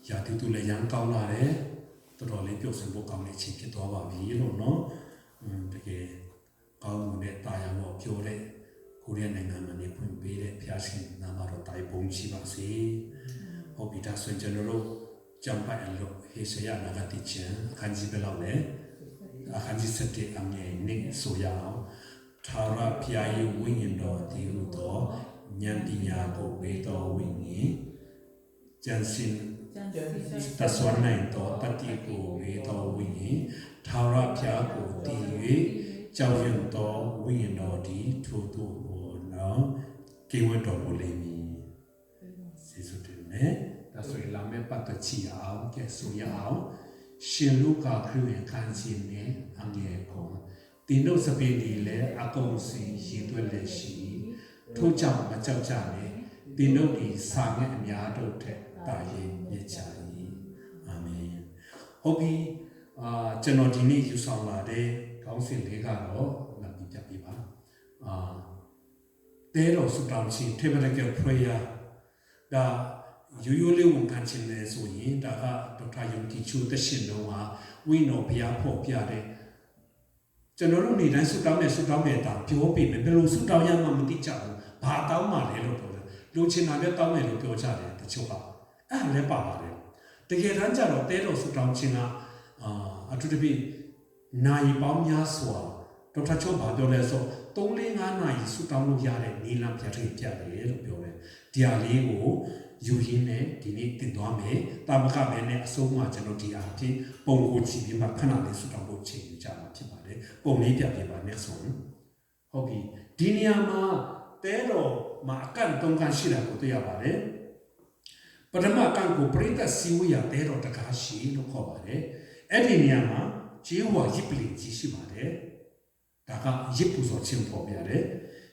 ရာသီတူလည်းရန်ကောင်းလာတယ်တော်တော်လေးပြုတ်စင်ဖို့ကောင်းတဲ့အချိန်ဖြစ်သွားပါပြီလို့နော်တကယ်ကောင်းမှုနဲ့တာယာဖို့ပြောတဲ့ကိုရီးယားနိုင်ငံမှာနေဖွင့်ပေးတဲ့ဖျားရှင်နာမတော်တိုင်ပုံရှိပါစေဟုတ်ပြီဒါဆိုကျွန်တော်တို့ကြံပိုင်လို့ဟေရှယာနာဂတိချင်အခန်းကြီးပဲလောက်လေအခန်းကြီး7အမြဲနေဆိုရအောင်ထာဝရဘုရားရဲ့ဝိညာဉ်တော်တည်ဟူသောဉာဏ်ပညာကိုပေးတော်ဝိညာဉ်ကျမ်းစဉ်တဆွမ်းနိုင်တော်တတိကိုပေးတော်ဝိညာဉ်ထာဝရဘုရားကိုတည်၍ကြောက်ရွံ့တော်ဝိညာဉ်တော်ဒီထို့သူကိုနော်ကိဝတ်တော်ကိုလိမ့်မည်စေစုတင်နဲ့ဒါဆိုရင်လာမယ့်ပတ်သက်ချီအောင်ကဲဆိုရအောင်ရှင်လုကာခရစ်ဝင်ခန်းစဉ်နဲ့အငယ်ကိုတင်တို့စပင်းဒီလေအကုန်စီရေးသွက်လက်ရှိထို့ကြောင့်မကြောက်ကြနဲ့တင်တို့ဒီစာငယ်အများတို့ထက်တာရင်မြစ်ချ၏အာမင်ဟုတ်ပြီကျွန်တော်ဒီနေ့ယူဆောင်လာတဲ့ခေါင်းစဉ်လေးကတော့လာပြပြပေးပါတဲတော်ဆုတောင်းခြင်း Tabernacle Prayer ဒါရိုးရိုးလေးဝန်ခံခြင်းလဲဆိုရင်ဒါကဒေါက်တာယုံကြည်ချိုသက်ရှင်တော်ဟာဝိနော်ဘုရားဖော်ပြတဲ့ကျွန်တော်တို့နေ့တိုင်းဆုတောင်းတဲ့ဆုတောင်းတဲ့တာပြောပြမယ်ဘယ်လိုဆုတောင်းရမှမသိကြဘူးဘာတောင်းမှလဲလို့ပြောတယ်လူချင်းနာလည်းတောင်းမယ်လို့ပြောကြတယ်တချို့ကအဲ့ဒါလည်းပါပါတယ်တကယ်တမ်းကျတော့တဲတော်ဆုတောင်းခြင်းကအထူးသဖြင့်နိုင်ပေါင်းများစွာဒေါက်တာချိုဘာပြောလဲဆို3-5 နာရီဆုတောင်းလို့ရတဲ့နီလန်ပြတ်ထိပြတယ်လို့ပြောတယ်ဒီဟာလေးကိုယူရင်းနဲ့ဒီနေ့တင်သွားမယ်တာမခပဲနဲ့အဆုံးမှာကျွန်တော်ဒီအားဖြင့်ပုံကိုကြည့်ပြီးမှခဏလေးဆုတောင်းဖို့ချိန်ယူကြမှာဖြစ်ပါတယ်ပုံလေးပြပြပါ next one ဟုတ်ပြီဒီနေရာမှာတဲတော်မှာအကန့်3ကန့်ရှိတာကိုတွေ့ရပါတယ်ပထမကန့်ကိုပရိသတ်စီဝေးရတဲတော်တကားရှိလို့ခေါ်ပါတယ်အဲ့ဒီနေရာမှာဂျေဝါရစ်ပလင်ကြီးရှိပါတယ်ဒါကရစ်ပူဆိုချင်းပေါ်ပြတယ်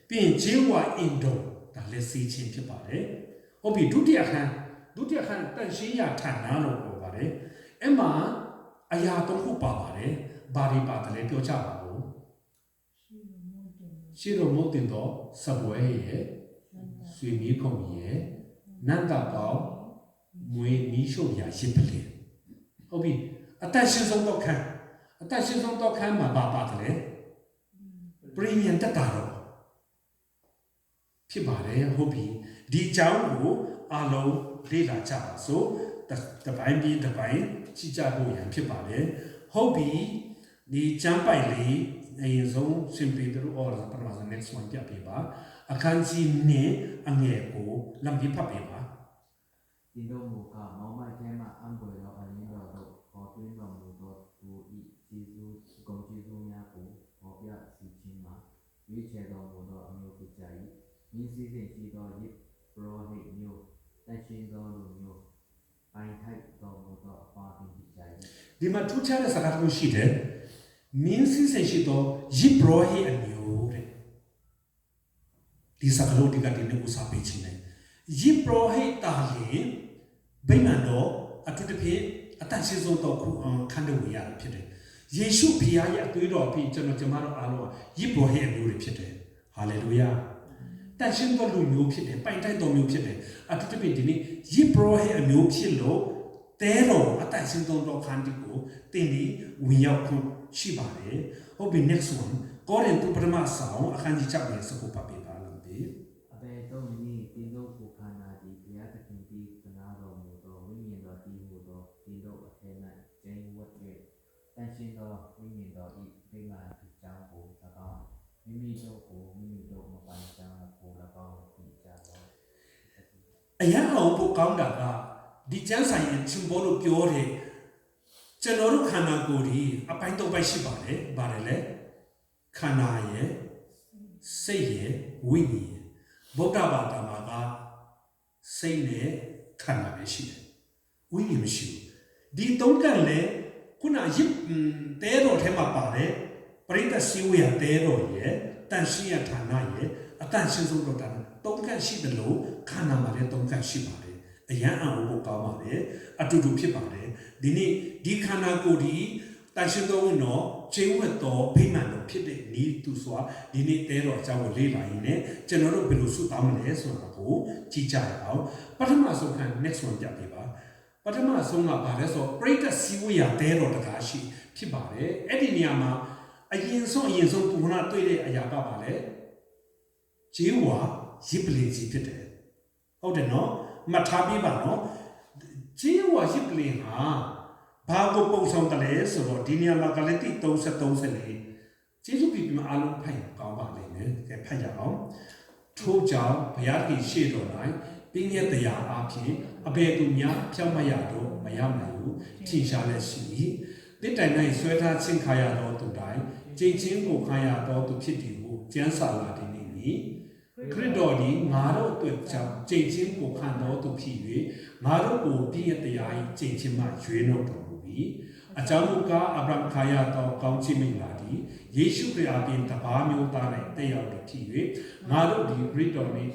ပြီးရင်ဂျေဝါအင်ဒိုဒါလည်းစီချင်းဖြစ်ပါတယ်ဟုတ်ပြီဒုတိယခန်းတန်ရှင်းရဌာနလို့ပြောပါတယ်အဲ့မှာအရာ3ခုပါပါတယ်ဘာတွေပါတယ်လဲပြောကြပါဦးရှိရမုတ်တင်တော့စပွဲရဲ့ဆွေမီးခုံရဲ့နန္တပေါင်းမွေးနီးရှုံရရစ်ပလင်ဟုတ်ပြီအတရှင်ဆုံးတော့ခန်းမှာပါပါတယ်လေပရီမီယံတက်တာတော့ဖြစ်ပါတယ်ဟုတ်ပြီဒီအကြောင်းကိုအားလုံးလေ့လာကြပါစို့တပိုင်းပြီးတပိုင်းကြည့်ကြဖို့ရန်ဖြစ်ပါတယ်ဟုတ်ပြီဒီကျမ်းပိုင်လေးအရင်ဆုံးစင်ပီတရူအော်ပထမဆုံး next one ပြပေးပါအခန်းကြီးနဲ့အငယ်ကိုလမ်းပြဖတ်ပေးပါဒီလိုမူကမောင်မကျဲမှာအံပွေတော်အရင်းတော်တို့ခေါ်သွင်းတော်မူသောသူဤကျေးဇူးဂုဏ်ကျေးဇူးများကိုဟောပြစီခြင်းမှာရွေးချယ်တော်မူသောအမျိုးဖြစ်ကြ၏မြင်းစည်းစိမ်ရှိသောယစ်ပရောဟိတ်မျိုးတန်ရှင်းသောလူမျိုးပိုင်ထိုက်တော်မူသောအပါပင်ဖြစ်ကြ၏ဒီမှာထူးခြားတဲ့စကားတစ်ခုရှိတယ်မြင်းစည်းစိမ်ရှိသောယစ်ပရောဟိတ်အမျိုးတဲ့ဒီစကားလုံးဒီကတည်းကဥစားပေးခြင်းနဲ့ယစ်ပရောဟိတ်တာလင်ဗိမာန်တော်အထူးသဖြင့်အတန်ရှင်းဆုံးတော့ခန္ဓာဝင်ရဖြစ်တယ်ယေရှုဖခင်ရဲ့အသွေးတော်ပြီးကျွန်တော်အားလုံးယစ်ပရောဟိတ်အမျိုးတွေဖြစ်တယ်ဟာလေလုယာတန်ရှင်းသောလူမျိုးဖြစ်တယ်ပိုင်တိုက်တော်မျိုးဖြစ်တယ်အထူးသဖြင့်ဒီနေ့ယစ်ပရောဟိတ်အမျိုးဖြစ်လို့တဲတော်အတန်ရှင်းသောတော်ခန္ဓာကိုတင်ပြီးဝင်ရောက်ခွင့်ရှိပါတယ်ဟုတ်ပြီ next one ကောရိန္သုပထမဆောင်အခန်းကြီး6ရဲ့စကုပါပေးပါလို့ပြီအဘေတော့ဒီဒီလိုကိုခန္ဓာဒီဘုရားသခင်ဒီကနာတော်မူသောဝိညာဉ်တော်ဒီဟူသောဒီလိုအထဲ၌ကျင်းဝတ်၍တန်ရှင်းသောဝိညာဉ်တော်ဤဗိမာန်ဖြစ်ကြောင်းကို၎င်းမိမိတို့ကိုမိမိတို့မပိုင်ကြောင်းကို၎င်းသိကြပါအရာအောင်ဖို့ကောင်းတာကဒီကျမ်းစာရဲ့ symbol လို့ပြောတယ်ကျွန်တော်တို့ခန္ဓာကိုယ်ဒီအပိုင်း၃ပိုင်းရှိပါတယ်ဗါတယ်လေခန္ဓာရဲ့စိတ်ရဲ့ဝိညာဉ်ရဲ့ဗုဒ္ဓဘာသာမှာကစိတ်နဲ့ခန္ဓာပဲရှိတယ်ဝိညာဉ်မရှိဘူးဒီ၃ကလည်းခုနရစ်တဲတော်ထဲမှာပါတယ်ပရိသတ်စီဝေယတဲတော်ရဲ့တန်ရှင်းရဌာနရဲ့အတန်ရှင်းဆုံးတော့တာ၃ကရှိတယ်လို့ခန္ဓာမှာလည်း၃ကရှိပါတယ်အရန်အောင်ဖို့ကောင်းပါတယ်အတူတူဖြစ်ပါတယ်ဒီနေ့ဒီခန္ဓာကိုယ်ဒီတန်ရှင်းသောဝင်တော့ကျင်းဝတ်တော်ဗိမာန်တော်ဖြစ်တဲ့ဤသူစွာဒီနေ့တဲတော်အကြောင်းကိုလေ့လာရင်းနဲ့ကျွန်တော်တို့ဘယ်လိုဆုတောင်းမလဲဆိုတာကိုကြည့်ကြရအောင်ပထမဆုံးခံ next one ပြပေးပါပ ပထမဆုံးကဘာလဲဆိုပရိသတ်စီဝေးရတဲတော်တကားရှိဖြစ်ပါတယ်အဲ့ဒီနေရာမှာအရင်ဆုံးပုဂ္ဂနာတွေ့တဲ့အရာကဘာလဲဂျေဝါရစ်ပလင်ကြီးဖြစ်တယ်ဟုတ်တယ်နော်မှတ်ထားပြီးပါနော်ဂျေဝါရစ်ပလင်ဟာဘာကိုပုံဆောင်တယ်လဲဆိုတော့ဒီနေရာမှာဂလတိ33ကျေးဇူးပြုပြီးမှအားလုံးဖတ်ကောင်းပါလိမ့်မယ်ကဲဖတ်ရအောင်ထို့ကြောင့်ဘုရားခင်ရှေ့တော်၌ပြည့်ညက်တရားအဖြစ်အဘယ်သူများဖြောင့်မတ်ရတော့မရနိုင်ဘူးထင်ရှားလက်ရှိတိတိုင်၌ဆွဲထားခြင်းခါရသောသူတိုင်းကျင့်ချင်းကိုခံရသောသူဖြစ်သည်ဟုကျမ်းစာလာသည်နည်းခရစ်တော်သည်ငါတို့အတွက်ကြောင့်ကျင့်ချင်းကိုခံတော်သူဖြစ်၍ငါတို့ကိုပြည့်ညက်တရား၏ကျင့်ချင်းမှရွေးနှုတ်တော်မူပြီးအကြောင်းမူကားအဗြဟံခါရသောကောင်းချီးမင်္ဂလာသည်ယေရှုခရစ်အပြင်တပါးမျိုးသား၌တည်ရောက်တော်ဖြစ်၍ငါတို့ဒီခရစ်တော်နှင့်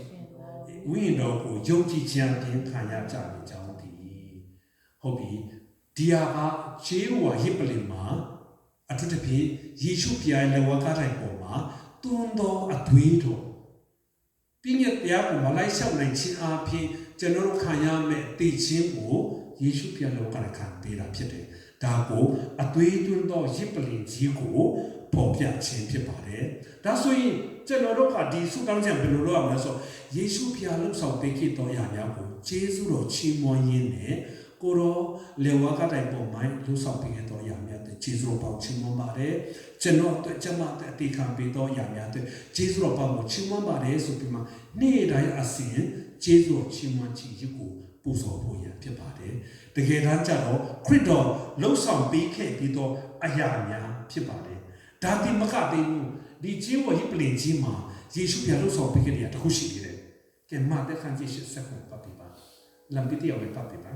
ဝိညာဉ်တော်ကိုယုံကြည်ခြင်းဖြင့်ခံရကြတဲ့အကြောင်းတည်းဟုတ်ပြီဒီဟာကခြေဝါဟစ်ပလင်မှာအထူးသဖြင့်ယေရှုဖျားရဲ့ဝါကားတိုင်းပေါ်မှာတွန်းသောအသွေးတော်ပြည့်ညက်တရားကိုမလိုက်လျှောက်နိုင်ခြင်းအပြင်ကျွန်တော်ခံရမယ့်တည်ခြင်းကိုယေရှုဖျားလောကခံပေးတာဖြစ်တယ်ဒါကိုအသွေးတွန်းသောဟစ်ပလင်ကြီးကိုပေါ်ပြခြင်းဖြစ်ပါတယ်ဒါဆိုရင်ကျွန်တော်တို့ကဒီဆုတောင်းခြင်းဘယ်လိုလုပ်ရမလဲဆိုယေရှုဖျားလှုပ်ဆောင်ပေးခဲ့တော်ရာများကိုကျေးဇူးတော်ချီးမွမ်းရင်းနဲ့ကိုရောလေဝါကတိုင်ပေါ်မှာလှုပ်ဆောင်ပေးခဲ့တော်ရာများတဲ့ကျေးဇူးတော်ပေါင်းချီးမွမ်းပါတယ်ကျွန်တော်အတွက်ကျွန်မအတွက်အတိခံပေးတော်ရာများတဲ့ကျေးဇူးတော်ပေါင်းကိုချီးမွမ်းပါတယ်ဆိုပြီးမှနေ့တိုင်းအစဉ်ကျေးဇူးတော်ချီးမွမ်းခြင်းရုပ်ကိုပူဇော်ဖို့ရဖြစ်ပါတယ်တကယ်တမ်းကျတော့ခရစ်တော်လှုပ်ဆောင်ပေးခဲ့ပြီးတော့အရာများဖြစ်ပါတယ်ဒါတိမကသေးဘူးဒီကျေးဝါဟိပလင်ကြီးမှာယေရှုပြလှုပ်ဆောင်ပေးခဲ့တဲ့တခုရှိသေးတယ်ကဲမှတ်တဲ့ခန်းကြီးရှစ်ဆက်ကိုပတ်ပြပါလမ်းပတိအောင်ပတ်ပြပါ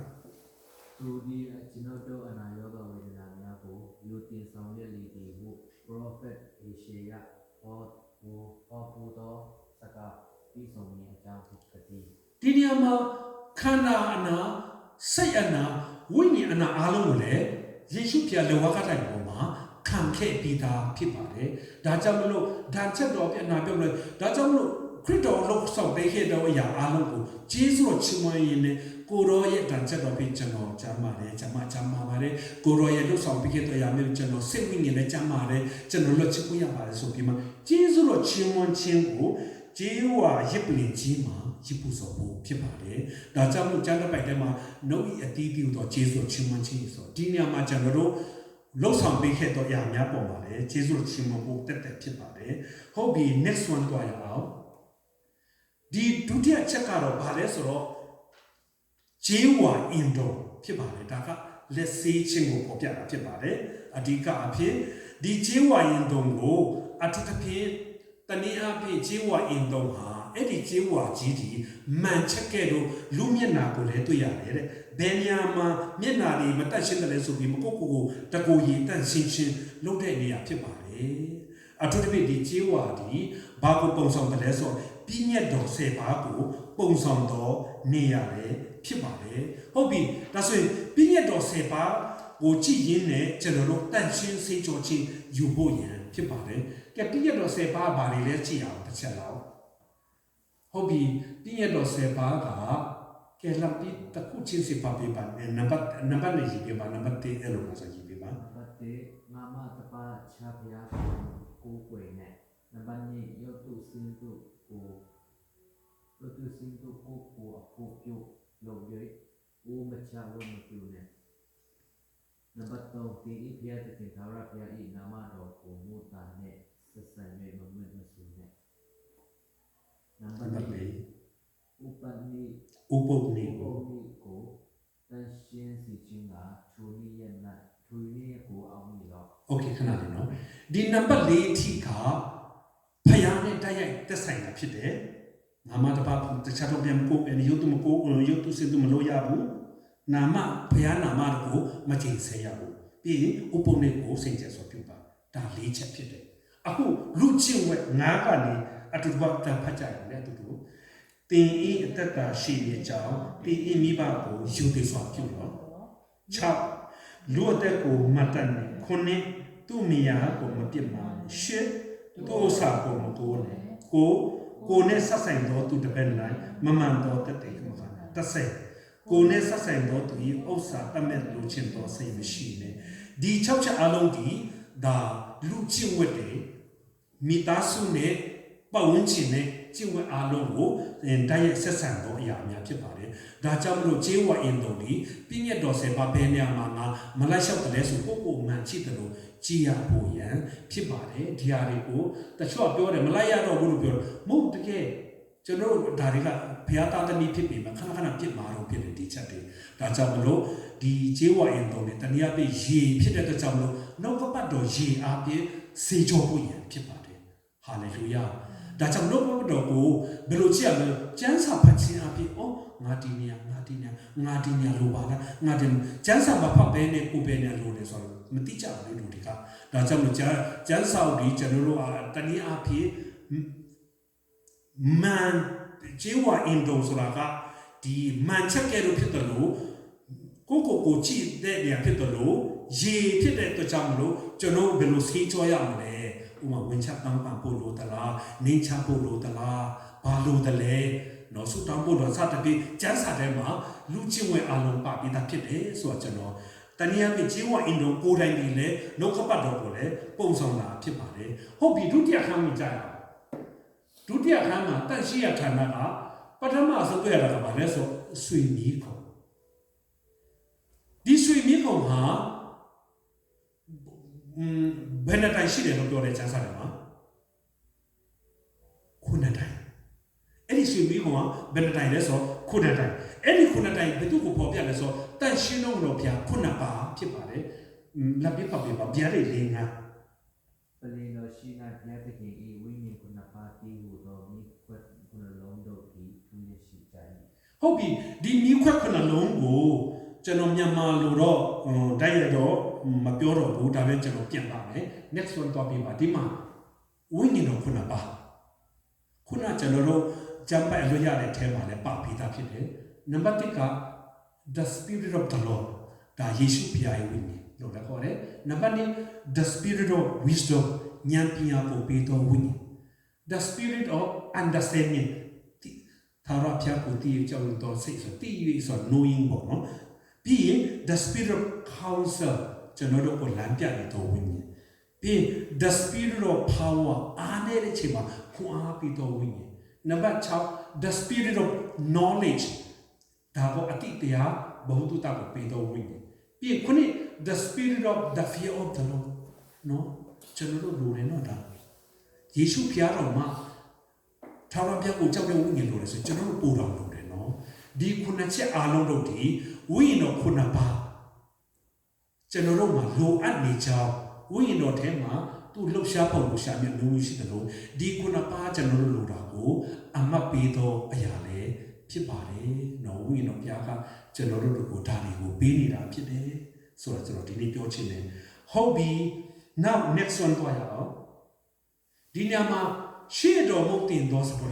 သူဒီကျွန်တော်တို့အနာရောဂါဝေဒနာများကိုလူတင်ဆောင်ရလေဒီဟု Prophet အေရှယဟောပူသောစကားပြီးဆုံးနေအကြောင်းဖြစ်သည်ဒီနေရာမှာခန္ဓာအနာစိတ်အနာဝိညာဉ်အနာအားလုံးကိုလည်းယေရှုပြလောကတိုင်းပေါ်မှာခံခဲ့ပြီးသားဖြစ်ပါတယ်ဒါကြောင့်မလို့ဒါချက်တော်ပြအနာပြောလို့ဒါကြောင့်မလို့ခရစ်တော်လှုပ်ဆောင်ပေးခဲ့တဲ့အရာအားလုံးကိုကျေးဇူးတော်ချီးမွမ်းရင်းနဲ့ကိုရောရဲ့ဒါချက်တော်ပြကျွန်တော်ကြားပါတယ်ဂျမပါတယ်ကိုရောရဲ့လှုပ်ဆောင်ပေးခဲ့တဲ့အရာမျိုးကျွန်တော်စိတ်ဝိညာဉ်နဲ့ကြားပါတယ်ကျွန်တော်လွတ်ချခွင့်ရပါတယ်ဆိုပြီးမှကျေးဇူးတော်ချီးမွမ်းခြင်းကိုကျေးဝါရစ်ပလင်ကြီးမှာရစ်ပူစော်ဖို့ဖြစ်ပါတယ်ဒါကြောင့်မို့ကျမ်းစာပိုက်ထဲမှာနှုတ်ဤအတီးတီးတော်ကျေးဇူးချီးမွမ်းခြင်းဆိုဒီနေရာမှာကျွန်တော်တို့လှုပ်ဆောင်ပေးခဲ့တဲ့အရာများပေါ်မှာလည်းကျေးဇူးချီးမွမ်းဖို့တက်ဖြစ်ပါတယ်ဟုတ်ပြီ next one တော့ရအောင်ဒီဒုတိယချက်ကတော့ဘာလဲဆိုတော့ဂျေဝါအင်ဒိုဖြစ်ပါတယ်ဒါကလက်ဆေးခြင်းကိုပေါ်ပြတာဖြစ်ပါတယ်အဓိကအဖြစ်ဒီဂျေဝါအင်ဒိုကိုအထူးသဖြင့်တနည်းအားဖြင့်ဂျေဝါအင်ဒိုဟာအဲ့ဒီဂျေဝါကြီးဒီမှန်ချက်ကဲ့သို့လူမျက်နာကိုလည်းတွေ့ရတယ်တဲ့ဘယ်နေရာမှာမျက်နာတွေမတက်ရှင်းတယ်လဲဆိုပြီးမကိုကိုတကိုရည်တန့်ရှင်းရှင်းလုပ်တဲ့နေရာဖြစ်ပါတယ်အထူးသဖြင့်ဒီဂျေဝါဒီဘာကိုပုံဆောင်တယ်လဲဆိုပြည့်ညက်တော်10ပါးကိုပုံဆောင်တော်နေရာပဲဖြစ်ပါတယ်ဟုတ်ပြီဒါဆိုရင်ပြည့်ညက်တော်10ပါးကိုကြည့်ရင်းနဲ့ကျွန်တော်တို့တန့်ရှင်းစေကြောချင်းယူဖို့ရန်ဖြစ်ပါတယ်ကဲပြည့်ညက်တော်10ပါးဘာတွေလဲကြည့်အောင်တစ်ချက်လောက်ဟုတ်ပြီပြည့်ညက်တော်10ပါးကကဲလက်ပြီးတခုချင်းစီပါပြပါနံပါတ်နဲ့ရေးပြပါနံပါတ်1အဲ့လိုမျိုးဆိုရေးပြပါနံပါတ်1ငါမတပါချာပြာကိုကိုွယ်နဲ့နံပါတ်2ယောတုစင်တုကိုအဖို့ပြုလုပ်ရဦးမချဝမပြုနဲ့နံပါတ်3ဒီအပြည့်တဲ့သာရပြာဤနာမတော်ကိုမူတာနဲ့ဆက်ဆံ၍မမတ်မဆူနဲ့နံပါတ်4ဥပနိကိုတန်ရှင်းစီခြင်းကထူနည်းကိုအောင်နေတော့โอเคခဏလေးနော်ဒီနံပါတ်4အထိကဖယားနဲ့တိုက်ရိုက်သက်ဆိုင်တာဖြစ်တယ်နာမတပါတခြားတော့ပြန်ကိုရုပ်တုမကိုရုပ်တုစေတုမလို့ရဘူးနာမဖယားနာမကိုမကျင်ဆဲရဘူးပြီးရင်ဥပုံနဲ့ကိုစင်ကြယ်ဆိုပြုပါဒါ၄ချက်ဖြစ်တယ်အခုလူချင်းဝက်9ကနေအတူတူတဖတ်ကြရတယ်လေအတူတူတင်ဤအသက်တာရှိနေကြောင်းတင်ဤမိဘကိုယူသေးစွာပြုတော့6လူအသက်ကိုမတတ်နဲ့9သူ့မိယာကိုမပြစ်မှာ10သူ့ဥစ္စာကိုမကိုးနဲ့ကိုနဲ့ဆက်ဆိုင်သောသူတစ်ပတ်၌မမှန်သောတတ်တယ်မှာ30 ကိုနဲ့ဆက်ဆိုင်သောသူ၏ဥစ္စာတတ်မဲ့လိုချင်သောစိတ်မရှိနဲ့ဒီ6ချက်အလုံးဒီဒါလူကျင့်ဝတ်တွေမိသားစုနဲ့ပတ်ဝန်းကျင်နဲ့ကျင့်ဝတ်အလုံးကိုတိုက်ရိုက်ဆက်ဆံသောအရာများဖြစ်ပါတယ်ဒါကြောင့်မလို့ကျေးဝါအင်တော်ဒီပြည့်ညတ်တော်ဆယ်ပါးဘယ်နေရာမှာငါမလိုက်လျှောက်တယ်ဆိုကိုမှန်ချိတယ်လို့ကြည်ရဖို့ရန်ဖြစ်ပါတယ်ဒီဟာတွေကိုတချို့ပြောတယ်မလိုက်ရတော့ဘူးလို့ပြောမဟုတ်တကယ်ကျွန်တော်တို့ဒါတွေကဘုရားသားသမီးဖြစ်ပြီမှာခဏခဏပြစ်မှာတော့ဖြစ်တယ်ဒီချက်တွေဒါကြောင့်မလို့ဒီကျေးဝါအင်တော်နဲ့တနည်းအားဖြင့်ရေဖြစ်တဲ့အတွက်ကြောင့်မလို့နောက်ကပတ်တော်ရေအားဖြင့်စေကြောဖို့ရန်ဖြစ်ပါတယ်ဟာလေလုယာဒါကြောင့်နောက်ကပတ်တော်ကိုဘယ်လိုကြည့်ရမလဲကျမ်းစာဖတ်ခြင်းအပြင်အော်ငါဒီနေရာလိုပါလားငါဒီကျမ်းစာမဖတ်ဘဲနဲ့ကိုယ်ပဲနဲ့လိုတယ်ဆိုတော့မတိကြဘူးလူတွေကဒါကြောင့်မလို့ကျမ်းစာကိုကျွန်တော်တို့တနည်းအားဖြင့်မန်ကျေဝါအင်ဒိုဆိုတာကဒီမန်ချက်ကြလို့ဖြစ်တယ်လို့ကိုကြည့်တဲ့နေရာဖြစ်တယ်လို့ရေဖြစ်တဲ့အတွက်ကြောင့်မလို့ကျွန်တော်ဘယ်လိုဆေးကြောရမလဲဥမာဝင်ချတောင်းပန်ဖို့လိုသလားနေချဖို့လိုသလားဘာလိုတယ်လဲနော်ဆူတောင်းဖို့တော့စတဲ့ပြီးကျန်းစာထဲမှာလူချင်းဝင်အလုံးပါပြီးသားဖြစ်တယ်ဆိုတော့ကျွန်တော်တနည်းအားဖြင့်ကျေဝါအင်ဒိုကိုယ်တိုင်ဒီလေနှုတ်ခပတ်တော်ကိုလည်းပုံဆောင်တာဖြစ်ပါတယ်ဟုတ်ပြီဒုတိယခန်းကိုကြာရအောင်ဒုတိယခန်းမှာတန့်ရှိရဌာနကပထမဆုံးတွေ့ရတာကဘာလဲဆိုဆွေမီးခုံဒီဆွေမီးခုံဟာဘယ်နှတိုင်ရှိတယ်လို့ပြောတဲ့ကျမ်းစာထဲမှာ9တိုင်အဲ့ဒီဆွေမီးခုံကဘယ်နှတိုင်လဲဆို9တိုင်အဲ့ဒီ9တိုင်ဘယ်သူကိုပေါ်ပြလဲဆိုတန့်ရှင်းတော်ဘုရား9ပါးဖြစ်ပါတယ်လက်ပြပါဗျာဗျာတွေလေးငါပလင်တော်ရှိနာဘုရားသခင်ဤဝိညာဉ်ခုနပါးတည်ဟူသောမိခွက်ခုနလုံးတို့သည်သူရရှိကြ၏ဟုတ်ပြီဒီမိခွက်ခုနလုံးကိုကျွန်တော်မြန်မာလိုတော့တိုက်ရတော့မပြောတော့ဘူးဒါပဲကျွန်တော်ပြန်ပါမယ် next one တော့ပြီးပါဒီမှာဝိညာဉ်တော်ခုနပါခုနကျွန်တော်တို့ဂျမ်ပိုင်လို့ရတဲ့အဲမှာလည်းပါပြီးသားဖြစ်တယ်နံပါတ်1က the spirit of the lord ဒါယေရှုဖခင်ရဲ့ဝိညာဉ်လို့လည်းခေါ်တယ်နံပါတ်2 the spirit of wisdom ဉာဏ်ပညာကိုပေးသောဝိညာဉ် the spirit of understanding သာရဖျားကိုတည်ကြောင်းတော်စိတ်ဆိုတည်ရဆို knowing ပေါ့နော်ပြီးရင် the spirit of counsel ကျွန်တော်တို့ကိုလမ်းပြရတော်ဝိညာဉ်ပြီး the spirit of power အားနေတဲ့ချိန်မှာခွန်အားပေးတော်ဝိညာဉ်နံပါတ်6 the spirit of knowledge ဒါကိုအတိတရားဘဝတုတကိုပေးတော်ဝိညာဉ်ပြီးရင်ခုနှစ် the spirit of the fear of the Lord နော်ကျွန်တော်တို့လိုတယ်နော်ဒါယေရှုဖျားတော်မှာထာဝရဘုရားကိုကြောက်တဲ့ဝိညာဉ်လိုတယ်ဆိုကျွန်တော်တို့ပို့တော်လိုတယ်နော်ဒီခုနှစ်ချက်အားလုံးတို့ဒီဝိညာဉ်တော်ခုနှစ်ပါးကျွန်တော်တို့မှာလိုအပ်နေကြောင်းဝိညာဉ်တော်ထဲမှာသူ့လှုပ်ရှားပုံလှုပ်ရှားမြတ်မျိုးရှိတယ်လို့ဒီခုနှစ်ပါးကျွန်တော်တို့လိုတာကိုအမှတ်ပေးသောအရာလည်းဖြစ်ပါတယ်နော်ဝိညာဉ်တော်ဘုရားကကျွန်တော်တို့ကိုဒါတွေကိုပေးနေတာဖြစ်တယ်ဆိုတော့ကျွန်တော်ဒီနေ့ပြောချင်တယ်ဟုတ်ပြီ now next one တော့ရအောင်ဒီညမှာရှေ့တော်မုတ်တင်သောစပွဲ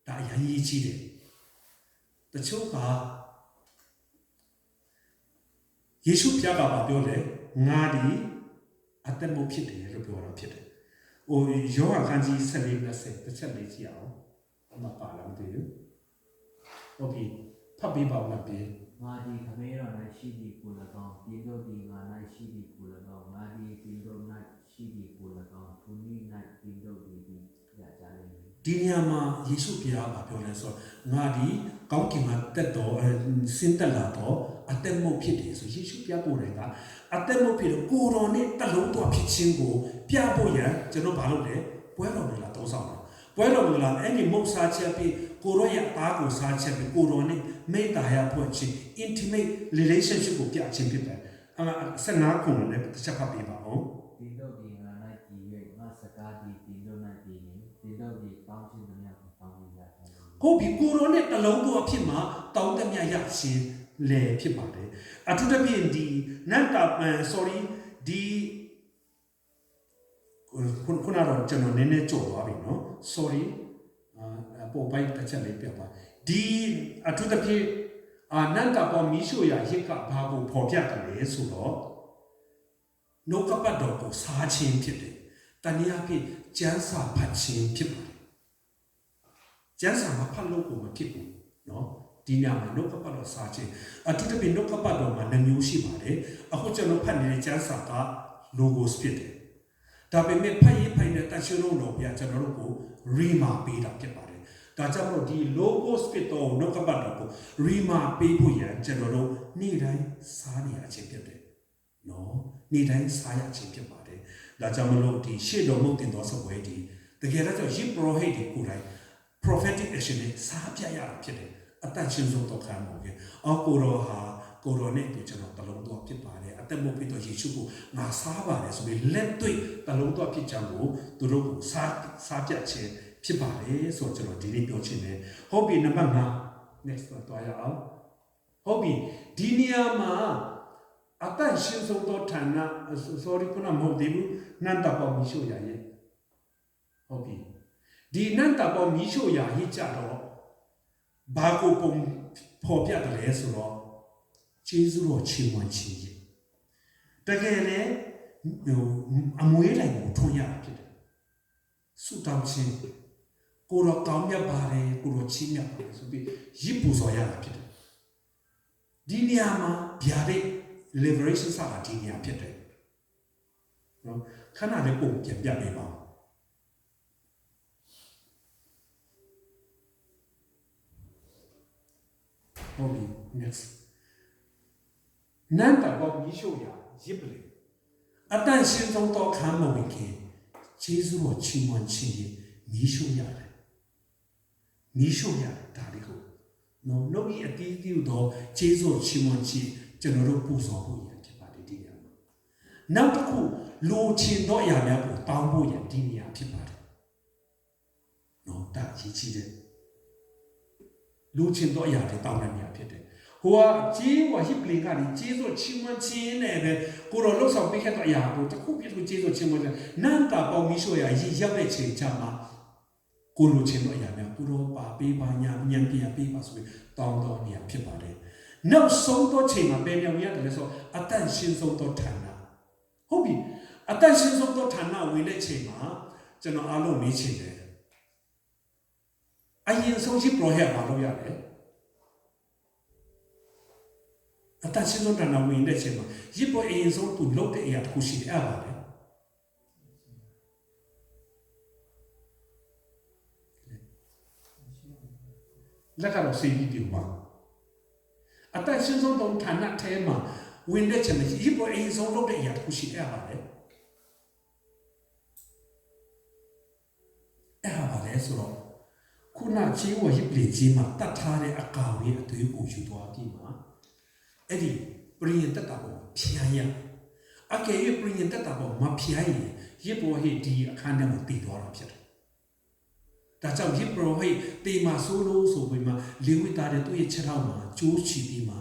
ဒါအရင်ကြီးကြီးတယ်တချို့ကယေရှုဖျားကပြောတယ်ငါဒီအသက်မုတ်ဖြစ်တယ်လို့ပြောတာဖြစ်တယ်ဟိုယောဟန်ခန်းကြီး14:20တစ်ချက်လေးကြည့်အောင်အမှပါလာမသိဘူးဟုတ်ပြီဖတ်ပေးပါဦးလားပြေငါဒီခမဲတော်၌ရှိသည်ကို၎င်းပြည်တို့သည်ငါ၌ရှိသည်ကို၎င်းငါဒီပြည်တို့၌ရှိသည်ကို၎င်းသူနည်း၌ပြည်တို့သည်ရကြလိမ့်မည်ဒီနေရာမှာယေရှုဘုရားကပြောလဲဆိုငါဒီကောင်းကင်မှာတက်တော်စင်တက်လာတော့အသက်မုတ်ဖြစ်တယ်ဆိုယေရှုဘုရားကိုယ်တိုင်ကအသက်မုတ်ဖြစ်တော့ကိုယ်တော်နဲ့တလုံးတော်ဖြစ်ခြင်းကိုပြဖို့ရန်ကျွန်တော်ဘာလုပ်လဲပွဲတော်တွေလာတောင်းဆောင်တယ်ပွဲတော်တွေလာအဲ့ဒီမုတ်စားချက်ပြီးကိုရောရဲ့အားကိုစားချက်ပြီးကိုတော်နဲ့မိတ္တာရဖွဲ့ခြင်း intimate relationship ကိုပြခြင်းဖြစ်တယ်15ခုနဲ့တစ်ချက်ဖတ်ပေးပါဦးဒီတို့ဒီငါ၌ကြည်၍ငါစကားဒီတို့၌ကြည်ရင်ဒီတို့ဒီတောင်းခြင်းများကိုတောင်းရကြတယ်ဟုတ်ပြီကိုရောနဲ့တလုံးတော်အဖြစ်မှာတောင်းတမျှရခြင်းလေဖြစ်ပါတယ်အထူးသဖြင့်ဒီနတ်တာsorry ဒီခုနကတော့ကျွန်တော်နည်းနည်းကြော်သွားပြီနော် sorry ပေါ်ပိုက်တစ်ချက်လေးပြပါဒီအထူးသဖြင့်နန္တာပေါ်မီးရှို့ရရစ်ကဘာကိုဖော်ပြတယ်လဲဆိုတော့နှုတ်ကပတ်တော်ကိုစားခြင်းဖြစ်တယ်တနည်းအားဖြင့်ကျမ်းစာဖတ်ခြင်းဖြစ်ပါတယ်ကျမ်းစာမဖတ်လို့ကိုမဖြစ်ဘူးနော် ဒီညမှာနှုတ်ကပတ်တော်စားခြင်းအထူးသဖြင့်နှုတ်ကပတ်တော်မှာနှမျိုးရှိပါတယ်အခုကျွန်တော်ဖတ်နေတဲ့ကျမ်းစာက logos ဖြစ်တယ်ဒါပေမဲ့ဖတ်ရေးဖိုင်တဲ့တန်ရှင်းလုံးတော်ပြကျွန်တော်တို့ကို rima ပေးတာဖြစ်ပါတယ်ဒါကြောင့်မို့ဒီ logos ဖြစ်တော်နှုတ်ကပတ်တော်ကို rima ပေးဖို့ရန်ကျွန်တော်တို့နေ့တိုင်းစားနေရခြင်းဖြစ်တယ်နော်နေ့တိုင်းစားရခြင်းဖြစ်ပါတယ်ဒါကြောင့်မလို့ဒီရှေ့တော်မုတ်တင်တော်စပွဲဒီတကယ်တော့ယစ်ပရောဟိတ်ဒီကိုယ်တိုင် prophetic action နဲ့စားပြရတာဖြစ်တယ်အတန်ရှင်းဆုံးတော့ခံပါခဲ့အော်ကိုရောဟာကိုရောနဲ့ဒီကျွန်တော်တလုံးတော့ဖြစ်ပါတယ်အသက်မဖြစ်တော့ယေရှုကိုငါစားပါတယ်ဆိုပြီးလက်တွေ့တလုံးတော့ဖြစ်ချင်ကိုသူတို့ကိုစားပြခြင်းဖြစ်ပါတယ်ဆိုတော့ကျွန်တော်ဒီနေ့ပြောချင်တယ်ဟုတ်ပြီနံပါတ်5 next တော့ရအောင်ဟုတ်ပြီဒီနေရာမှာအတန်ရှင်းဆုံးတော့ဌာန sorry ခုနမဟုတ်သေးဘူးနန္တပေါမီရှို့ရရဲ့ဟုတ်ပြီဒီနန္တပေါမီရှို့ရဟိကြတော့ဘာကိုပုံဖော်ပြတယ်လဲဆိုတော့ကျေးဇူးတော်ချီးမွမ်းခြင်းကြီးတကယ်လေအမွေးလိုက်ကိုထွန်းရတာဖြစ်တယ်ဆုတောင်းခြင်းကိုရောကောင်းမြတ်ပါတယ်ကိုရောချီးမြတ်ပါတယ်ဆိုပြီးရစ်ပူစော်ရတာဖြစ်တယ်ဒီနေရာမှာဗျာဒိတ် liberation ဆိုတာဒီနေရာဖြစ်တယ်နော်ခဏလေးပုံပြန်ပြပေးပါဟုတ်ပြီ next နန္တဘောမီရှို့ရရစ်ပလေအတန်ရှင်းဆုံးတော့ခံမဝင်ခင်ဂျေဇုတော်ချီးမွမ်းခြင်းမီရှို့ရတယ်မီရှို့ရဒါလေးကိုနော်နှုတ်ဤအတီးတီးတော့ဂျေဇုချီးမွမ်းခြင်းကျွန်တော်တို့ပူဇော်ဖို့ရဖြစ်ပါတယ်ဒီနေရာမှာနောက်တစ်ခုလိုချင်တော့အရာများကိုတောင်းဖို့ရဒီနေရာဖြစ်ပါတယ်နော်ဒါကြီးကြီးတဲ့လူချင်းတော့အရာတွေတောင်းရမြဖြစ်တယ်ဟိုကကြီးဝဟိပလင်ကဒီကျေးဇူးချီးမွမ်းခြင်းနဲ့ပဲကိုတော်လှုပ်ဆောင်ပေးခဲ့တော့အရာကိုတစ်ခုပြည့်ကျေးဇူးချီးမွမ်းတယ်နန္တာပေါမီရှို့ရရရောက်တဲ့ချိန်ချမှာကိုလူချင်းတော့အရာများကိုတော်ပါပေးပါညာဉာဏ်ပြပေးပါဆိုပြီးတောင်းတော့နေရာဖြစ်ပါတယ်နောက်ဆုံးတော့ချိန်မှာပဲမြောင်ရတယ်ဆိုအတန်ရှင်းဆုံးတော့ဌာနဟုတ်ပြီအတန်ရှင်းဆုံးတော့ဌာနဝင်တဲ့ချိန်မှာကျွန်တော်အားလုံးမေးချင်တယ်အရင်ဆုံးရှိ project ဘာလုပ်ရလဲအတရှိဆုံးတနာဝင်တဲ့ချိန်မှာရစ်ပေါ်အရင်ဆုံးသူလုပ်တဲ့အရာတစ်ခုရှိတယ်အဲ့ဒါလေလက်ကတော့စေပြီးဒီမှာအတရှိဆုံးတော့ဌာနထဲမှာဝင်တဲ့ချိန်မှာရစ်ပေါ်အရင်ဆုံးလုပ်တဲ့အရာတစ်ခုရှိတယ်အဲ့ဒါလေအဲ့ဒါလေဆိုတော့ခုနချီဝဟိပလီကြီးမှာတတ်ထားတဲ့အကောင်ရဲ့အသွေးကိုယူသွားပြီးမှာအဲ့ဒီပရိယတတဘောဖျားရအကယ်၍ပရိယတတဘောမဖျားရင်ရစ်ပေါ်ဟိဒီအခန်းထဲမှာတည်သွားတာဖြစ်တယ်ဒါကြောင့်ရစ်ပေါ်ဟိတေမာဆိုလို့ဆိုပြီးမှလေဝိသားတဲ့သူ့ရဲ့ခြေထောက်မှာကျိုးချီပြီးမှ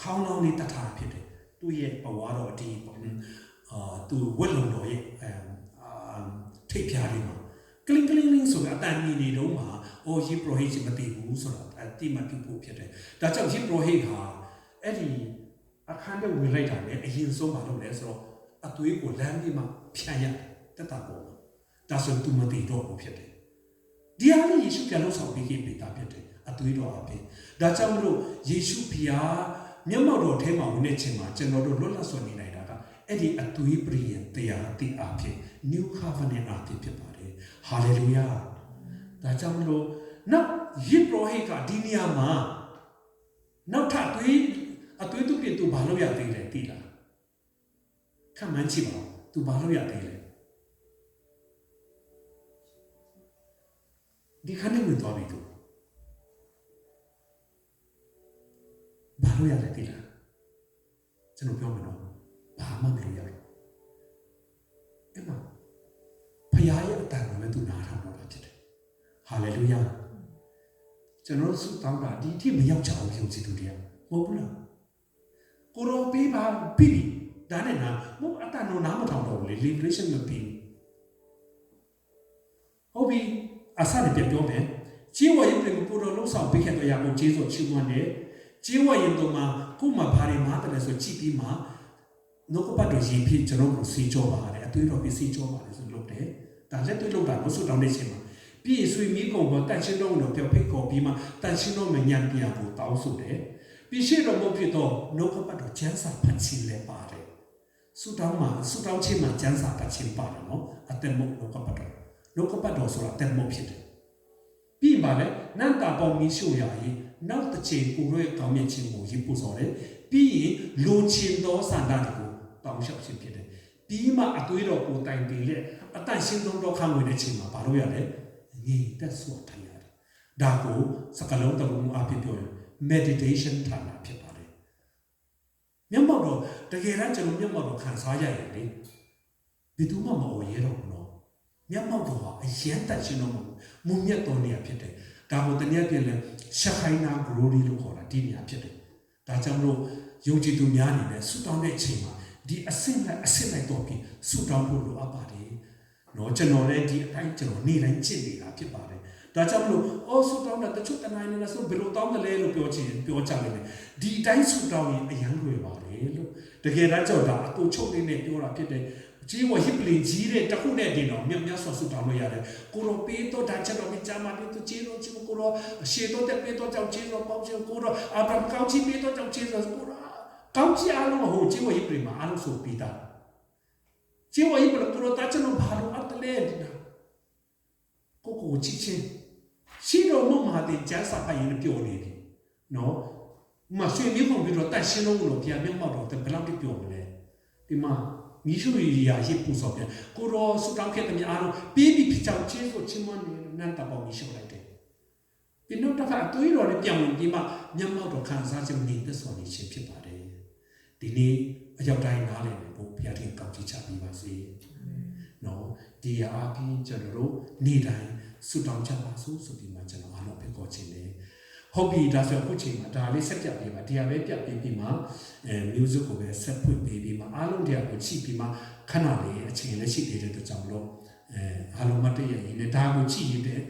ခေါင်းလောင်းလေးတတ်ထားဖြစ်တယ်သူ့ရဲ့ဘဝတော်ဒီသူဝက်လုံတော်ရဲ့ထိပ်ဖြားလေးမှာကလင်းကလင်းလင်းဆိုတဲ့အတန်မြင်နေတော့မှာအိုယစ်ပရိုဟိတ်မတည်ဘူးဆိုတာအတိမပြုဖို့ဖြစ်တယ်ဒါကြောင့်ယစ်ပရိုဟိတ်ဟာအဲ့ဒီအခန်းထဲဝင်လိုက်တာလေအရင်ဆုံးမလုပ်လဲဆိုတော့အသွေးကိုလမ်းပြီးမှဖြန့်ရတက်တာပေါ့ဒါဆိုသူမတည်တော့ဘူးဖြစ်တယ်ဒီဟာလေးယေရှုပြန်လို့ဆောင်ပြီးခဲ့ပြီတာဖြစ်တယ်အသွေးတော်အပြင်ဒါကြောင့်မလို့ယေရှုဖျားမျက်မှောက်တော်ထဲမှာဝင်နေခြင်းမှာကျွန်တော်တို့လွတ်လပ်စွာနေနိုင်တာကအဲ့ဒီအသွေးပရိယတရားအတိအဖြစ် New Covenant အဖြစ်ဖြစ်ပါတယ်ဟာလေလုယာဒါကြောင့်မလို့နောက်ယစ်ပရိုဟိတ်ကဒီနေရာမှာနောက်ထပ်အသွေးသူပြင်သူဘာလို့ရသေးလဲသိလားခံမှန်းကြည့်ပါဦးသူဘာလို့ရသေးလဲဒီခါနဲ့ဝင်သွားပြီသူဘာလို့ရလဲသိလားကျွန်တော်ပြောမယ်နော်ဘာမှမလုပ်ရဘူးအဲ့မှာဖခင်ရဲ့အတန်ကိုလည်းသူနားထောင်တော့တာဖြစ်တယ်ဟာလေလုယာကျွန်တော်ဆုတောင်းတာဒီအထိမရောက်ချအောင်ယုံကြည်သူတွေကမဟုတ်ဘူးလားကိုရောပေးပါပြီဒါနဲ့နာမဟုတ်အတန်တော့နားမထောင်တော့ဘူးလေ liberation မပြီးဟုတ်ပြီအစနဲ့ပြောမယ်ဂျေဝရင်ပြင်ကိုရောလုံးဆောင်ပေးခဲ့တော့ရဖို့ဂျေဇုချီးမွမ်းတယ်ဂျေဝရင်တော့မှာကိုမှဘာတွေမှာတယ်ဆိုကြည့်ပြီးမှနှုတ်ကပတ်တော်ရင်ဖြစ်ကျွန်တော်ကိုစီကြောပါတယ်အသွေးတော်ပြီးစီကြောပါတယ်ဆိုလုပ်တယ်ဒါလက်တွေ့လုပ်တာလို့ဆိုတောင်းနေချိန်မှာ ပြီးဆွေမီးကုံပေါ်တန်ရှင်းတော့လို့ပြောဖိတ်ခေါ်ပြီးမှတန်ရှင်းတော့မညံပြန်ကိုတောင်းဆိုတယ်ပြီးရှိတော့မဖြစ်တော့နှုတ်ကပတ်တော်ကျမ်းစာဖတ်ခြင်းလည်းပါတယ်ဆူတောင်းခြင်းမှာကျမ်းစာဖတ်ခြင်းပါတယ်နော်အသက်မုတ်နှုတ်ကပတ်တော်ဆိုတာအသက်မုတ်ဖြစ်တယ်ပြီးပါလေနန္တာပေါင်းမီးရှို့ရရင်နောက်တစ်ချိန်ကိုရဲ့ကောင်းမြတ်ခြင်းကိုရည်ပူစော်တယ်ပြီးရင်လိုချင်သောဆန္ဒတွေကိုတောင်းလျှောက်ခြင်းဖြစ်တယ်ပြီးမှအသွေးတော်ကိုတိုင်ပြီးလေအတန့်ရှင်းသောတော့ခံဝင်တဲ့ချိန်မှာဘာလို့ရလဲငြိမ်သက်စွာထိုင်ရတယ်ဒါကိုစကလုံးတော်မူအဖြစ်ပြောရင် meditation ဌာနဖြစ်ပါတယ်မျက်မှောက်တော့တကယ်တမ်းကျွန်တော်မျက်မှောက်တော့ခံစားရရင်လေဘယ်သူမှမအော်ရဲတော့ဘူးနော်မျက်မှောက်တော့အရန်တက်ရှင်းတော့မုံမြတ်တော်နေရဖြစ်တယ်ဒါကိုတနည်းပြလဲရှခိုင်းနာ glory လို့ခေါ်တာဒီနေရာဖြစ်တယ်ဒါကြောင့်မလို့ယုံကြည်သူများအနေနဲ့ဆုတောင်းတဲ့အချိန်မှာဒီအစစ်လိုက်တော့ပြီးဆုတောင်းဖို့လိုအပ်ပါတယ်နော်ကျွန်တော်လည်းဒီအတိုင်းကျွန်တော်နေ့တိုင်းကျင့်နေတာဖြစ်ပါတယ်ဒါကြောင့်မလို့အော်ဆုတောင်းတဲ့တချို့တနိုင်နေဆိုဘယ်လိုတောင်းတယ်လဲလို့ပြောကြလိမ့်မယ်ဒီအတိုင်းဆုတောင်းရင်အယံလွယ်ပါတယ်လို့တကယ်တမ်းကျတော့ဒါအတူချုပ်လေးနဲ့ပြောတာဖြစ်တယ်ကြီးဝဟိပလင်ကြီးတဲ့တခုနဲ့တင်တော့မြတ်စွာဆုတောင်းလို့ရတယ်ကိုရောပေးတော့ဒါချက်တော့ကြာမှပြီးသူကြီးတော့ချစ်ကိုရောရှေတော့တဲ့ပေးတော့ကြောင့်ကြီးတော့ပေါင်းချင်ကိုရောအာဗြဟံကောင်းချီးပေးတော့ကြောင့်ကြီးတော့ကိုရောကောင်းချီးအားလုံးဟိုကြီးဝဟိပလင်မှာအားလုံးဆိုပြီးတာကြီးဝဟိပလင်ကိုရောတာချက်တော့ဘာလို့အတလဲဒီနာကိုချစ်ချင်းရှိတော့မမတဲ့ကျန်းစာပိုင်ရင်ပြောနေပြီနော်မဆွေမျိုးပုံပြီးတော့တတ်ရှင်းလို့လို့ပြန်မြောက်တော့ဘယ်လောက်ပြောမလဲဒီမှာမိရှုရီယာရစ်ပူစောပြန်ကိုရောစတောင်းခဲ့တဲ့အားလုံးပြီးပြီးဖြစ်ချောင်းချင်းဆိုချင်းမနေနန်တပေါမိရှုလိုက်တယ်ဒီနောက်တစ်ခါတွေးတော်နဲ့ပြောင်းပြီးမှမျက်မှောက်တော့ခံစားခြင်းနေတဲ့ဆိုနေချင်းဖြစ်ပါတယ်ဒီနေ့အရောက်တိုင်းနားလည်နေဖို့ဘုရားတင်ကောင်းချီးချပေးပါစေနော်ဒီအားဖြင့်ကျွန်တော်တို့နေ့တိုင်းဆုတောင်းကြပါစို့ဆိုပြီးမှကျွန်တော်အားလုံးဖိတ်ခေါ်ခြင်းနဲ့ဟုတ်ပြီဒါဆိုအခုချိန်မှာဒါလေးဆက်ပြပေးပါတရားပဲပြပေးပြီးမှmusic ကိုပဲဆက်ဖွင့်ပေးပြီးမှအားလုံးတရားကိုချိပြီးမှခဏလေးအချိန်လည်းရှိသေးတဲ့အတွက်ကြောင့်လို့အားလုံးမတည့်ရရင်လည်းဒါကိုချိရတဲ့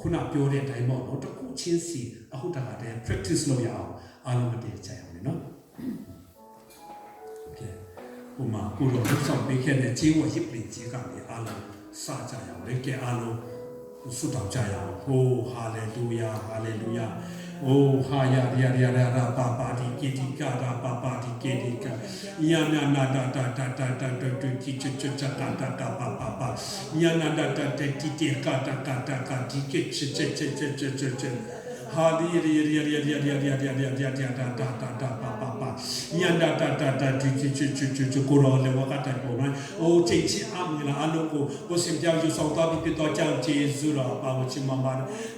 ခုနပြောတဲ့အတိုင်းပေါ့နော်တခုချင်းစီအခုတခါတည်း practice လုပ်ရအောင်အားလုံးမတည့်ကြရအောင်လေနော်โอเคဟိုမှာကိုတော့လုပ်ဆောင်ပေးခဲ့တဲ့ခြေဝဟစ်ပလင်ကြီးကလည်းအားလုံးစကြရအောင်လေကဲအားလုံးဆုတောင်းကြရအောင်ဟိုဟာလေလုယာဟာလေလုယာโอ้ฮายายาราปาปาดิกิติการาปาปาดิเกติกายานานาตาตาตาตาตาตุกิจจตาตาตาปาปาปายานาตาตาเตติเตกาตาตาตาตาดิกิจฮาลีเรียตาตาตาตาปาปาปายานาตาตาตาดิกิจကိုရောလေဝကတိုင်ပေါ်မှာအိုချိန်ချင်းအမလာအလုံးကိုစင်ပြောင်းယူဆောင်သွားပြီးတော့ကြောင့်ဂျေဇုတော်ပါဝချင်မမ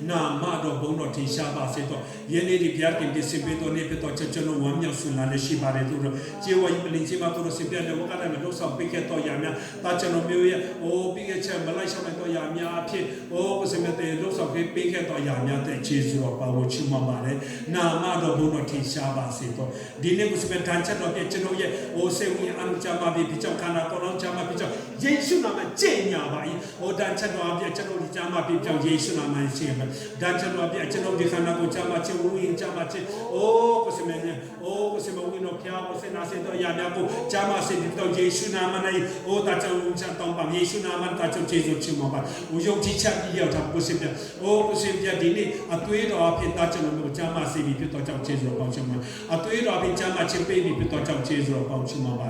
နာမတော်ဘုံတော်ထင်ရှားပါစေတော့ယနေ့ဒီဘုရားခင်ပြစင်ပေးတော်နေပြတော့ကျွန်တော်ဝမ်းမြောက်ဆွလာလက်ရှိပါတယ်သူတို့ကျေဝိပလင်ချင်းမကိုစင်ပြလေဝကတိုင်မှာလို့ဆောင်ပေးခဲ့တော့ရများတာကျွန်တော်မျိုးရဲ့အိုပြီးခဲ့ချက်မလိုက်ရှောက်လိုက်တော့ရများအဖြစ်အိုကိုစင်ပြတဲ့လို့ဆောင်ပေးခဲ့တော့ရများတဲ့ဂျေဇုတော်ပါဝချင်မပါတယ်နာမတော်ဘုံတော်ထင်ရှားပါစေတော့ဒီနေ့ကိုစင်ပြတန်ချက်တော်ပြကျွန်တော်ရဲ့အိုစေဝင်အမှုချမှာပြီးကြောင့်ခန္ဓာကိုယ်လုံးချမှာပြီးကြောင့်ယေရှုနာမကျင့်ညာပါ၏ဟိုတန်ချက်တော်ပြကျွန်တော်ဒီချမှာပြီးကြောင့်ယေရှုနာမရှင်းမှာတန်ချက်တော်ပြကျွန်တော်ဒီခန္ဓာကိုယ်ချမှာချဝင်းချမှာချအိုးကိုစမနေအိုးကိုစမဝင်းတော့ဖျားကိုစနာစေတော့ယာမြကိုချမှာစေပြီးတော့ယေရှုနာမနဲ့အိုးတချောင်းချတောင်းပါယေရှုနာမတချောင်းကျေးဇူးချမှာပါဝယုံကြည်ချက်ပြီးရောက်တာကိုစပြအိုးကိုစပြဒီနေ့အသွေးတော်အဖြစ်တချောင်းကိုချမှာစေပြီးပြတော့ကြောင့်ကျေးဇူးပေါင်းချမှာအသွေးတော်အဖြစ်ချမှာချပေးပြီးပြတော့ကြောင့်ကျေးဇူးပေါင်းချမှာပါ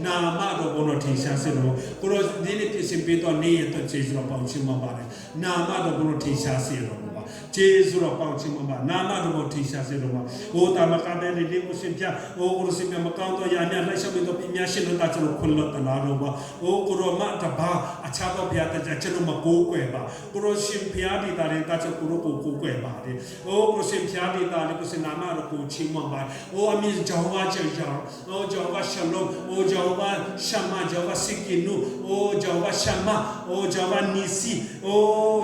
နာမတော်ဘုံတော်ထင်ရှားစေတော့ကိုရောဒီနေ့ပြစင်ပေးတော့နေရတော့ကျေးဇူးတော်ပေါင်းချမှာပါနာမတော်ဘုံတော်ထင်ရှားစေတော့ကျေးဇူးတော်ပေါင်းချမှာပါနာမတော်ဘုံထင်ရှားစေတော့ဟိုတာမကတဲ့လေးကိုစင်ပြဟိုကိုစင်ပြမကောင်းတော့ရညာလိုက်ရှောက်ပြီးတော့ပြင်းများရှင်းတော့တာကျွန်တော်ခွန်လို့တနာတော့ပါဟိုကိုရောမတဘာအခြားတော့ဘုရားတကြကျွန်တော်မကိုးကွယ်ပါကိုရောရှင်ဘုရားဒီတာရင်တာကျွန်တော်ကိုကိုးကွယ်ပါတယ်ဟိုကိုရှင်ဘုရားဒီတာလေးကိုစင်နာမတော်ကိုချီးမွမ်းပါဟိုအမင်းဂျောဝါကြောင့်ဟိုဂျောဝါရှလုံဟိုဂျောဝါရှမဂျောဝါစိကိနုဟိုဂျောဝါရှမဟိုဂျောဝါနီစီဟို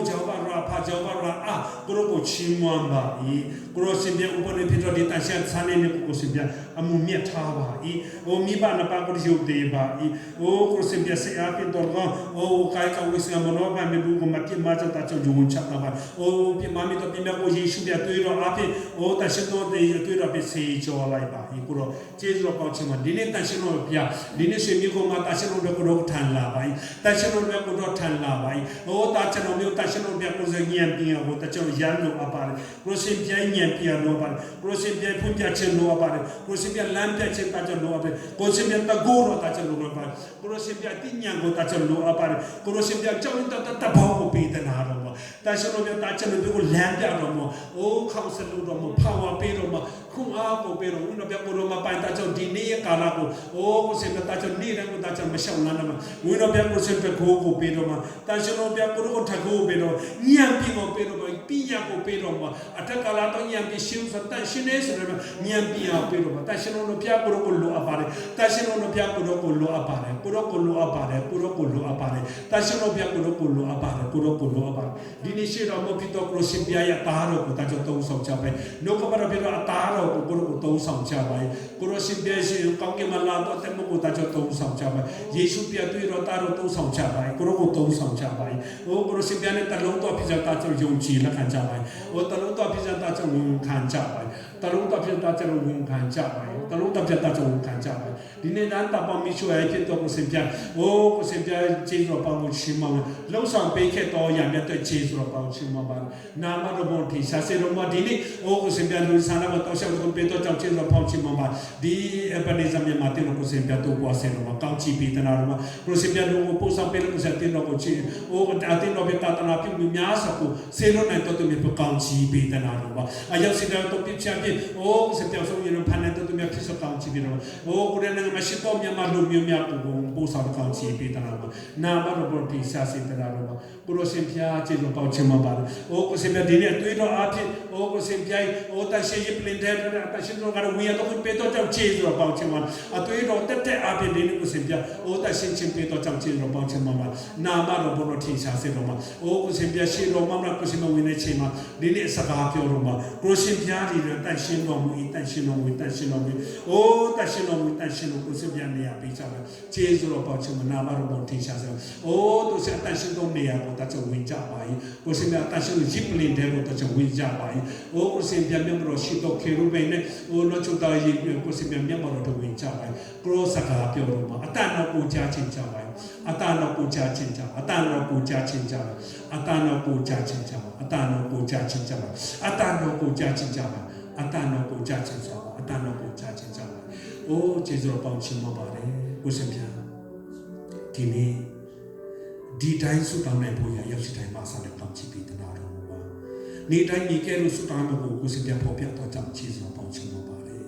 ဂျောဝါရာဖာဂျောဝါရာအာကိုရောကိုချီးမွမ်းပါကိုရောစင်ပြဥပဒေဖြစ်တော့ဒီတန်ရှင်းဆန်းနေကိုစင်ပြအမှုမြ မြတ်ထားပါ၏အိုမိဘနပါကိုရုပ်သေးပါ၏အိုကိုစင်ပြစေအပင်တော်ကောအိုကိုင်ကဝိစမနောဘာမေဘူးကိုမပြမချတာချောဂျုံချတာပါအိုပြမမီတော့ပြမကိုယေရှုပြတွေ့တော့အဖြစ်အိုတရှိတော်တဲ့တွေ့တော့ပြစေကြောလိုက်ပါ၏ကိုတော့ကျေးဇူးတော်ကောင်းချင်မှာဒီနေ့တရှိတော်ပြဒီနေ့ဆွေမျိုးကမှတရှိတော်ကိုတော့ထန်လာပါ၏တရှိတော်ကိုတော့ထန်လာပါ၏အိုတချတော်မျိုးတရှိတော်ပြကိုစညံပြင်းဟိုတချောရန်လို့အပါတယ်ကိုစင်ပြညံပြလို့ပါကိုစင်ပြဖွင့်ပြချင်လို့အပါတယ်ကိုစင်ပြလမ်းပြချင်တာချလို့အပါတယ်ကိုစင်ပြတကူတော့တချလို့အပါတယ်ကိုစင်ပြတိညာကိုတချလို့အပါတယ်ကိုစင်ပြကြောင်းတဘောကိုပေးတဲ့နာတော့တရှိတော်မျိုးတချလို့ကိုလမ်းပြတော့မအိုခေါင်းစလို့တော့မဖောက်ဝပေးတော့မခုအားကိုပေးတော့ဦးတော့ပြကိုတော့မပိုင်တချဒီနေ့ကာလာကိုအိုကိုစင်ပြတချနေ့လည်းကိုတချမရှောင်းလာတော့ဦးတော့ပြကိုစင်ပြကိုပေးတော့မတရှိတော်ပြကိုတော့ထကိုပေးတော့ညံပြီးကိုပေးတော့ပြညာကိုပေးတော့အထက်ကလာတော့ညံပြီးရှင်းစတန်ရှင်းနေဆိုတော့ညံပြီးအောင်ပေးတော့တရှိတော်ပြကိုတော့ကိုလိုအပ်ပါတယ်တရှိတော်ပြကိုတော့ကိုလိုအပ်ပါတယ်ကိုတော့ကိုလိုအပ်ပါတယ်ကိုတော့ကိုလိုအပ်ပါတယ်တရှိတော်ပြကိုတော့ကိုလိုအပ်ပါတယ်ကိုတော့ကိုလိုအပ်ပါတယ်ဒီနေ့ရှိတော်မဖြစ်တော့ကိုရှင်ပြရတာတော့ကိုတချတုံးဆောင်ချပဲနှုတ်ကပရပြတော့အတားတော့ကိုတော့တုံးဆောင်ချပါကိုတော့ရှင်ပြရှိကောင်းကင်မလာတော့တဲ့မကိုတချတုံးဆောင်ချပါယေရှုပြတွေ့တော့တာတော့တုံးဆောင်ချပါကိုတော့ကိုတုံးဆောင်ချပါဟိုကိုရှင်ပြနဲ့တလုံးတော့ဖြစ်တာချယုံကြည်လက်ခံချပါဟိုတလုံးတော့ဖြစ်တာချဝန်ခံချပါတလုံးတော့ဖြစ်တာချဝန်ခံချပါတလုံးတော့ဖြစ်တာချဝန်ခံချပါဒီနေ့တန်းတပေါင်းမရှိရဖြစ်တော့ကိုရှင်ပြဟိုကိုရှင်ပြဂျေဇောပေါင်းရှိမှလုံးဆောင်ပေးခဲ့တော့ရမြတ်တဲ့ဂျေဇောပေါင်းရှိမှပါနာမတော်ဘုံထိရှာစေတော်မဒီနေ့ဟိုကိုရှင်ပြလူဆန္ဒမတော်ရှောက်ကိုပေးတော့ကြောင့်ဂျေဇောပေါင်းရှိမှပါဒီအပနိဇမ်မြတ်တဲ့ကိုရှင်ပြတော့ပွားစေတော်မကောင်းချီးပေးတနာတော်မကိုရှင်ပြလူကိုပို့ဆောင်ပေးလို့ဆက်တင်တော့ကိုချီဟိုအတင်တော့ပေးတာတနာပြုများစကိုစေလို့နိုင်တော့သူမြေကောင်းချီးပေးတနာတော်မအရောက်စီတော့ပြချပြဟိုရှင်ပြဆုံးရဖန်နေတော့သူမြေဖြစ်စကောင်းချီးပေးတော်ဟိုကိုရနေမရှိတော့မြန်မာလူမျိုးများကိုပို့ဆောင်ကောင်းချီးပေးတနာတော်နာမတော်ဘုံထိရှာစေတနာတော်ကိုရှင်ပြဂျေဇောပေါင်းချီးမှပါဟိုကိုရှင်ပြဒီနေ့အတွေ့တော့အဖြစ်ဟိုကိုရှင်ပြဟိုတရှိရပလင်တဲ့တရှိတော့ကတော့ဝီရတော့ပေးတော့ကြောင့်ဂျေဇောပေါင်းချီးမှအတွေ့တော့တက်တဲ့အဖြစ်ဒီနေ့ကိုရှင်ပြဟိုတရှိချင်းပေးတော့ကြောင့်ဂျေဇောပေါင်းချီးမှပါနာမတော်ဘုံထိရှာစေတော်မှာဟိုကိုရှင်ပြရှိတော်မှာကိုရှင်မဝင်တဲ့ချိန်မှာဒီနေ့စကားပြောတော့မှာကိုရှင်ပြဒီတော့တရှိတော်မူတရှိတော်မူတရှိတော်မူဟိုတရှိတော်မူတရှိတော်ကိုရှင်ပြနေရပေးချပါဂျေဇောပေါင်းချီးမှနာမတော်ဘုံထိရှာစေဟိုသူစတရှိတော်နေရကိုတချဝင်ကြပါကိုရှင်ပြတရှိဂျစ်ပလင်တဲ့ကိုတချဝင်ကြပါဟိုကိုရှင်ပြမြတ်တော်ရှိတော်ခေရုဘိနဲ့ဟိုလောချူတာရီကိုရှင်ပြမြတ်တော်တော်ဝင်ကြပါကရောစကားပြောတော့မှာအတန်တော်ကိုကြားချင်းကြပါအတန်တော်ကိုကြားချင်းကြအတန်တော်ကိုကြားချင်းကြအတန်တော်ကိုကြားချင်းကြအတန်တော်ကိုကြားချင်းကြအတန်တော်ကိုကြားချင်းကြအတန်တော်ကိုကြားချင်းကြအတန်တော်ကိုကြားချင်းကြအိုးကျေးဇူးတော်ပေါင်းချီးမွမ်းပါတယ်ကိုရှင်ပြဒီနေ့ဒီတိုင်းစုတောင်းနိုင်ဖို့ရရောက်ရှိတိုင်းမှာဆက်လက်ကောင်းချီးပေးတဲ့နာတော်မူပါနေ့တိုင်းညီကဲလို့စုတောင်းဖို့ကိုရှင်ပြဖော်ပြတော့ကြောင့်ကျေးဇူးတော်ပေါင်းချီးမွမ်းပါတယ်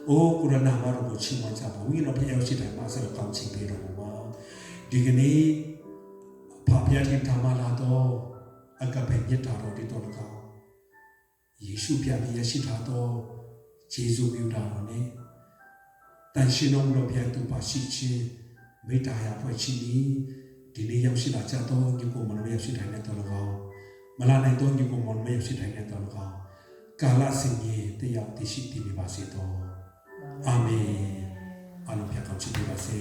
အိုးကိုရနာမတော်ကိုချီးမွမ်းကြပါဝိတော်ဖျက်ရောက်ရှိတိုင်းမှာဆက်လက်ကောင်းချီးပေးတော်မူပါဒီကနေ့ဖာပြတင်ထားမှလာတော့အကပဲမြတ်တော်ဒီတော်ကောင်းယေရှုပြပြရရှိထားတော့ဂျေဇုပြုတော်နဲ့တန်ရှင်တော်မူတော်ဖျက်သူပါရှိခြင်းမေတ္တာရဖွဲ့ခြင်းဒီနေ့ရောက်ရှိလာကြတော့ညီကိုမတော်ရောက်ရှိတိုင်းနဲ့တော်ကောင်းမလာနိုင်တော့ညီကိုမတော်ရောက်ရှိတိုင်းနဲ့တော်ကောင်းကာလစင်ကြီးတရားတည်ရှိတည်နေပါစေတော့အာမင်အလုံးပြကောင်းချီးပါစေ